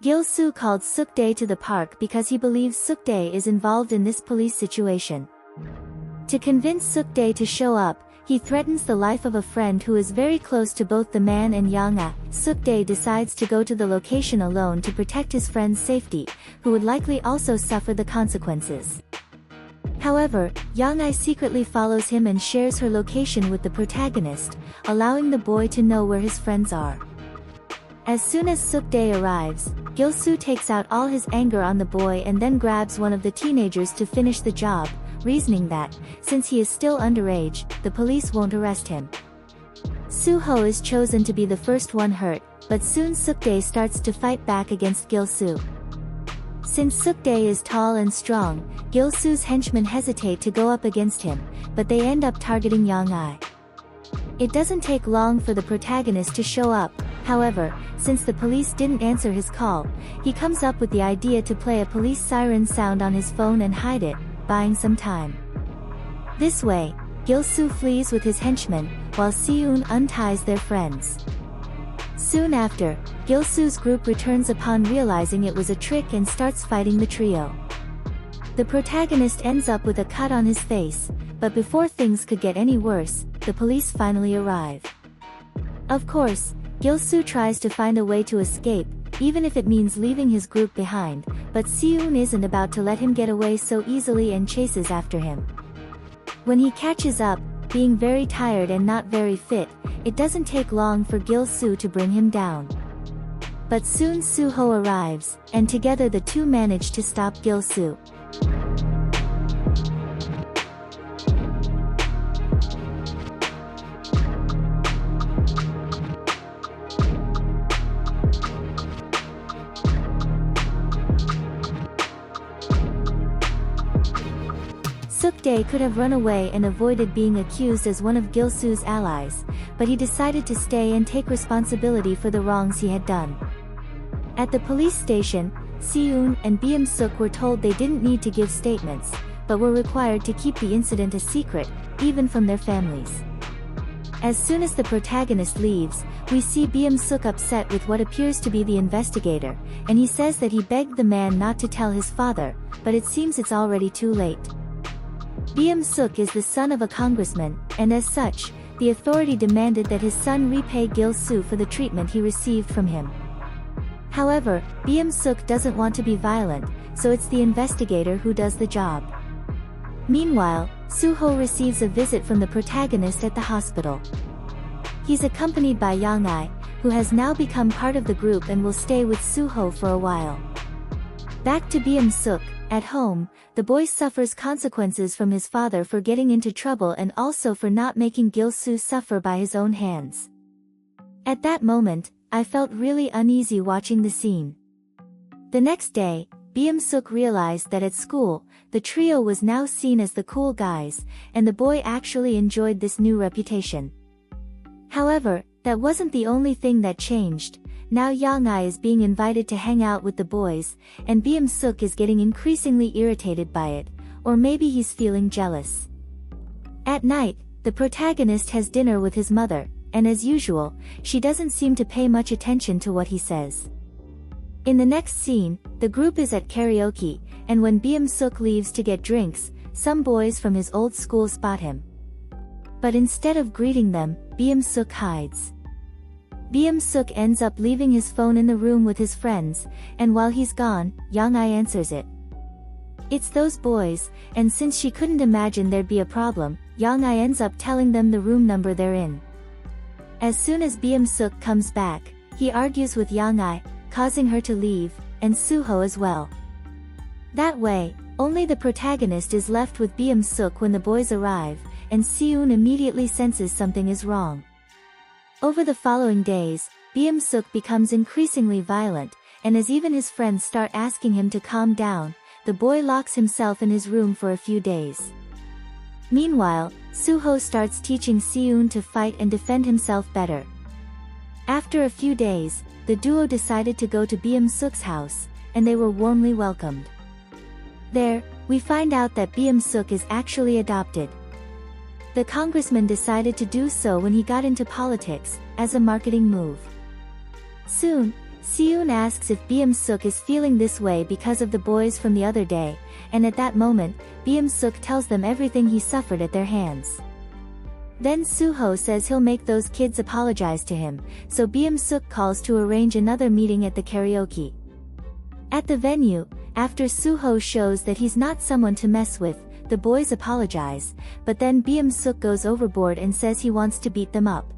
Gil-soo called Suk-dae to the park because he believes Suk-dae is involved in this police situation. To convince Suk-dae to show up, he threatens the life of a friend who is very close to both the man and Yang-ah. Suk-dae decides to go to the location alone to protect his friend's safety, who would likely also suffer the consequences. However, Yang-ah secretly follows him and shares her location with the protagonist, allowing the boy to know where his friends are. As soon as Suk-dae arrives, Gil-soo takes out all his anger on the boy and then grabs one of the teenagers to finish the job, reasoning that, since he is still underage, the police won't arrest him. Soo-ho is chosen to be the first one hurt, but soon Suk-dae starts to fight back against Gil-soo. Since Suk-dae is tall and strong, Gil-soo's henchmen hesitate to go up against him, but they end up targeting Yang-ah. It doesn't take long for the protagonist to show up. However, since the police didn't answer his call, he comes up with the idea to play a police siren sound on his phone and hide it, buying some time. This way, Gil-soo flees with his henchmen, while Si-eun unties their friends. Soon after, Gil-soo's group returns upon realizing it was a trick and starts fighting the trio. The protagonist ends up with a cut on his face, but before things could get any worse, the police finally arrive. Of course, Gil-soo tries to find a way to escape, even if it means leaving his group behind, but Si-eun isn't about to let him get away so easily and chases after him. When he catches up, being very tired and not very fit, it doesn't take long for Gil-soo to bring him down. But soon Soo-ho arrives, and together the two manage to stop Gil-soo. Suk-dae could have run away and avoided being accused as one of Gil-soo's allies, but he decided to stay and take responsibility for the wrongs he had done. At the police station, Si-eun and Beom-suk were told they didn't need to give statements, but were required to keep the incident a secret, even from their families. As soon as the protagonist leaves, we see Beom-suk upset with what appears to be the investigator, and he says that he begged the man not to tell his father, but it seems it's already too late. Beom-suk is the son of a congressman, and as such, the authority demanded that his son repay Gil-soo for the treatment he received from him. However, Beom-suk doesn't want to be violent, so it's the investigator who does the job. Meanwhile, Soo-ho receives a visit from the protagonist at the hospital. He's accompanied by Yang-ah, who has now become part of the group and will stay with Soo-ho for a while. Back to Beom-suk. At home, the boy suffers consequences from his father for getting into trouble and also for not making Gil-soo suffer by his own hands. At that moment, I felt really uneasy watching the scene. The next day, Beom-suk realized that at school, the trio was now seen as the cool guys, and the boy actually enjoyed this new reputation. However, that wasn't the only thing that changed. Now Yang-ah is being invited to hang out with the boys, and Beom-suk is getting increasingly irritated by it, or maybe he's feeling jealous. At night, the protagonist has dinner with his mother, and as usual, she doesn't seem to pay much attention to what he says. In the next scene, the group is at karaoke, and when Beom-suk leaves to get drinks, some boys from his old school spot him. But instead of greeting them, Beom-suk hides. Beom-suk ends up leaving his phone in the room with his friends, and while he's gone, Yang-ah answers it. It's those boys, and since she couldn't imagine there'd be a problem, Yang-ah ends up telling them the room number they're in. As soon as Beom-suk comes back, he argues with Yang-ah, causing her to leave, and Soo-ho as well. That way, only the protagonist is left with Beom-suk when the boys arrive, and Si-eun immediately senses something is wrong. Over the following days, Beom-suk becomes increasingly violent, and as even his friends start asking him to calm down, the boy locks himself in his room for a few days. Meanwhile, Soo-ho starts teaching Si-eun to fight and defend himself better. After a few days, the duo decided to go to Beom-suk's house, and they were warmly welcomed. There, we find out that Beom-suk is actually adopted. The congressman decided to do so when he got into politics, as a marketing move. Soon, Seoon asks if Beum-suk is feeling this way because of the boys from the other day, and at that moment, Beum-suk tells them everything he suffered at their hands. Then Suho says he'll make those kids apologize to him, so Beum-suk calls to arrange another meeting at the karaoke. At the venue, after Suho shows that he's not someone to mess with, the boys apologize, but then Beum-suk goes overboard and says he wants to beat them up.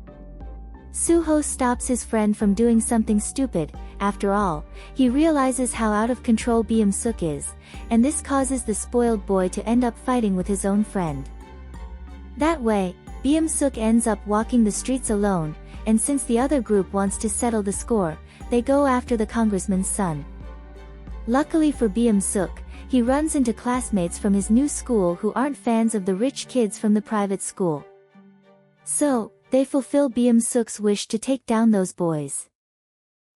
Suho stops his friend from doing something stupid. After all, he realizes how out of control Beum-suk is, and this causes the spoiled boy to end up fighting with his own friend. That way, Beum-suk ends up walking the streets alone, and since the other group wants to settle the score, they go after the congressman's son. Luckily for Beum-suk, he runs into classmates from his new school who aren't fans of the rich kids from the private school. So, they fulfill Beum-suk's wish to take down those boys.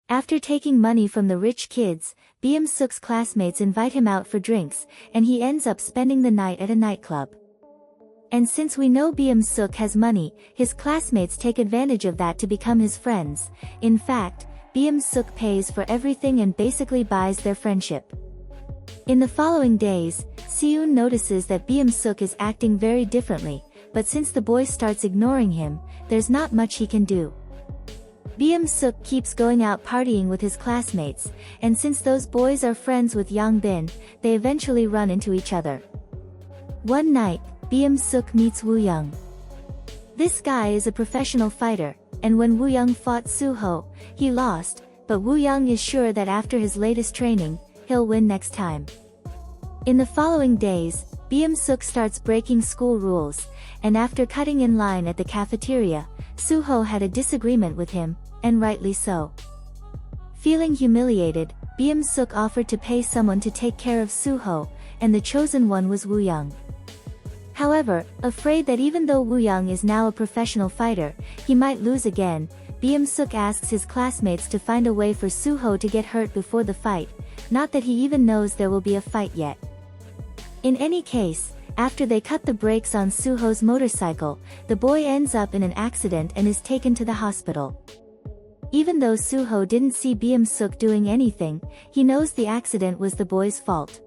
After taking money from the rich kids, Beum-suk's classmates invite him out for drinks, and he ends up spending the night at a nightclub. And since we know Beum-suk has money, his classmates take advantage of that to become his friends. In fact, Beum-suk pays for everything and basically buys their friendship. In the following days, Seoon notices that Beum-suk is acting very differently, but since the boy starts ignoring him, there's not much he can do. Beum-suk keeps going out partying with his classmates, and since those boys are friends with Yang-bin, they eventually run into each other. One night, Beum-suk meets Woo-young. This guy is a professional fighter, and when Woo-young fought Suho, he lost, but Woo-young is sure that after his latest training, he'll win next time. In the following days, Beum-suk starts breaking school rules, and after cutting in line at the cafeteria, Suho had a disagreement with him, and rightly so. Feeling humiliated, Beum-suk offered to pay someone to take care of Suho, and the chosen one was Woo-young. However, afraid that even though Woo-young is now a professional fighter, he might lose again, Beum-suk asks his classmates to find a way for Suho to get hurt before the fight, not that he even knows there will be a fight yet. In any case, after they cut the brakes on Suho's motorcycle, the boy ends up in an accident and is taken to the hospital. Even though Suho didn't see Beum-suk doing anything, he knows the accident was the boy's fault.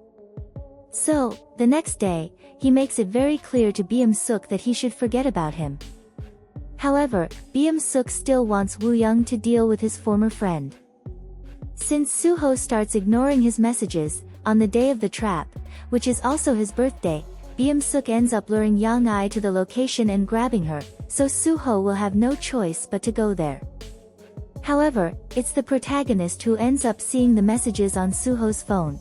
So, the next day, he makes it very clear to Beum-suk that he should forget about him. However, Beum-suk still wants Woo-young to deal with his former friend. Since Suho starts ignoring his messages, on the day of the trap, which is also his birthday, Beum-suk ends up luring Yang-ai to the location and grabbing her, so Suho will have no choice but to go there. However, it's the protagonist who ends up seeing the messages on Suho's phone.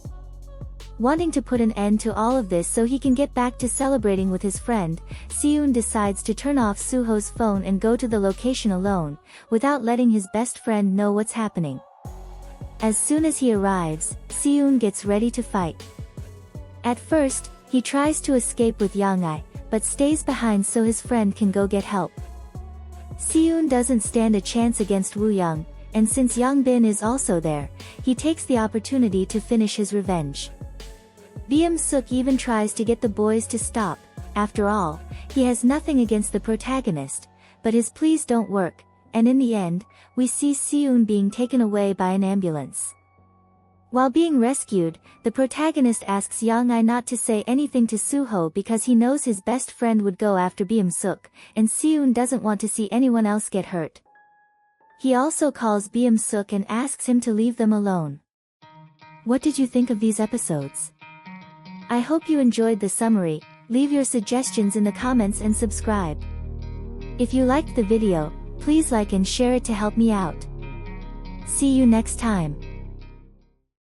Wanting to put an end to all of this so he can get back to celebrating with his friend, Seoon decides to turn off Suho's phone and go to the location alone, without letting his best friend know what's happening. As soon as he arrives, Seoon gets ready to fight. At first, he tries to escape with Yang-ai, but stays behind so his friend can go get help. Seoon doesn't stand a chance against Woo-young, and since Yang-bin is also there, he takes the opportunity to finish his revenge. Beum-suk even tries to get the boys to stop. After all, he has nothing against the protagonist, but his pleas don't work, and in the end, we see Seoon being taken away by an ambulance. While being rescued, the protagonist asks Yang-ai not to say anything to Suho because he knows his best friend would go after Beum-suk, and Seoon doesn't want to see anyone else get hurt. He also calls Beum-suk and asks him to leave them alone. What did you think of these episodes? I hope you enjoyed the summary. Leave your suggestions in the comments and subscribe. If you liked the video, please like and share it to help me out. See you next time.